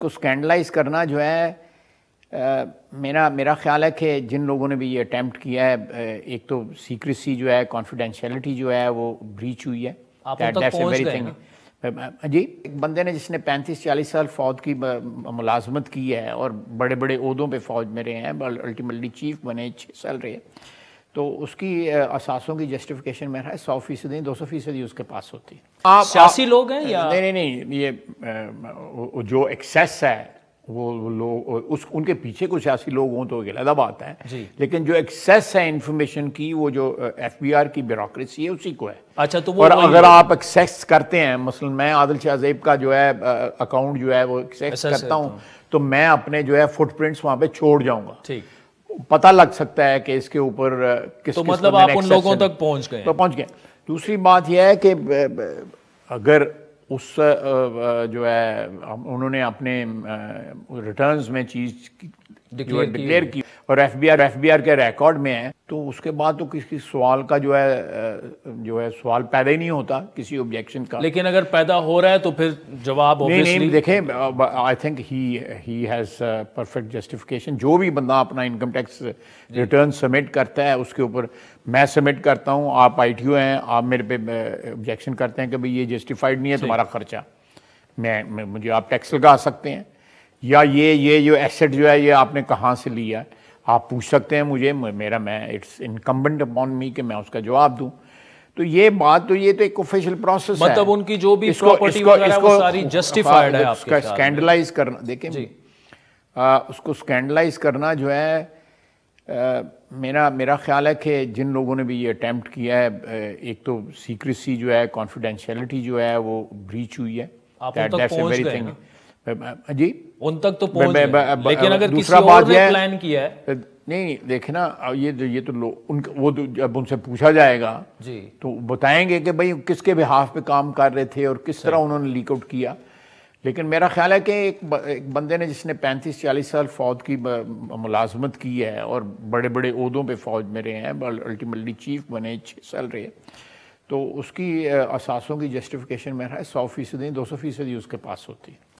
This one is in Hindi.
को स्कैंडलाइज करना जो है मेरा ख्याल है कि जिन लोगों ने भी ये अटेम्प्ट किया है, एक तो सीक्रेसी जो है, कॉन्फिडेंशियलिटी जो है वो ब्रीच हुई है। आप उन तक पहुंच गए ना? जी, एक बंदे ने जिसने 35-40 साल फौज की मुलाजमत की है और बड़े बड़े ओहदों पे फौज में रहे हैं, अल्टीमेटली चीफ बने 6 साल रहे, तो उसकी असासों की जस्टिफिकेशन मेरा है 100% 200% उसके पास होती है। सियासी लोग हैं या नहीं, ये जो एक्सेस है वो लोग उनके पीछे कुछ सियासी लोग हों तो अलग बात है, लेकिन जो एक्सेस है इंफॉर्मेशन की, वो जो एफबीआर की ब्यूरोक्रेसी है उसी को है। अच्छा, तो वो और अगर आप एक्सेस करते हैं, मसलन मैं आदिल शाह ज़ैब का जो है अकाउंट जो है वो एक्सेस करता हूँ, तो मैं अपने जो है फुटप्रिंट्स वहाँ पे छोड़ जाऊंगा। ठीक, पता लग सकता है कि इसके ऊपर तो मतलब आप उन लोगों तक पहुंच गए? तो पहुंच गए। दूसरी बात यह है कि अगर उस जो है उन्होंने अपने रिटर्न्स में चीज डिक्लेयर की और एफबीआर के रिकॉर्ड में है, तो उसके बाद तो किसी सवाल का जो है सवाल पैदा ही नहीं होता किसी ऑब्जेक्शन का। लेकिन अगर पैदा हो रहा है तो फिर जवाब नहीं देखें, I think he has perfect justification. जो भी बंदा अपना इनकम टैक्स रिटर्न सबमिट करता है, उसके ऊपर मैं सबमिट करता हूँ, आप आईटीओ हैं, आप मेरे पे ऑब्जेक्शन करते हैं कि भाई ये जस्टिफाइड नहीं है तुम्हारा खर्चा, मुझे आप टैक्स लगा सकते हैं, या ये जो एसेट जो है ये आपने कहाँ से लिया, आप पूछ सकते हैं मुझे, इट्स इनकम्बेंट अपॉन मी कि मैं उसका जवाब दूं। तो ये तो एक ऑफिशियल प्रोसेस है। मतलब उनकी जो भी प्रॉपर्टी वगैरह वो सारी जस्टिफाइड है आपके ख्याल में? स्कैंडलाइज करना, देखें, उसको स्कैंडलाइज करना जो है मेरा ख्याल है कि जिन लोगों ने भी ये अटेम्प्ट किया है, एक तो सीक्रेसी जो है, कॉन्फिडेंशियलिटी जो है वो ब्रीच हुई है। आप उन तक पहुंच गए ना? जी, उन तक तो पहुंच गए, लेकिन अगर किसी और ने प्लान किया है, नहीं देखे ना, ये तो लोग वो जब उनसे पूछा जाएगा जी तो बताएंगे कि भाई किसके बिहाफ पे काम कर रहे थे और किस तरह उन्होंने लीक आउट किया। लेकिन मेरा ख्याल है कि एक बंदे ने जिसने 35-40 साल फौज की मुलाजमत की है और बड़े बड़े ओहदों पे फौज में रहे हैं, अल्टीमेटली चीफ बने 6 साल रहे, तो उसकी असासों की जस्टिफिकेशन मेरा है 100% 200% उसके पास होती है।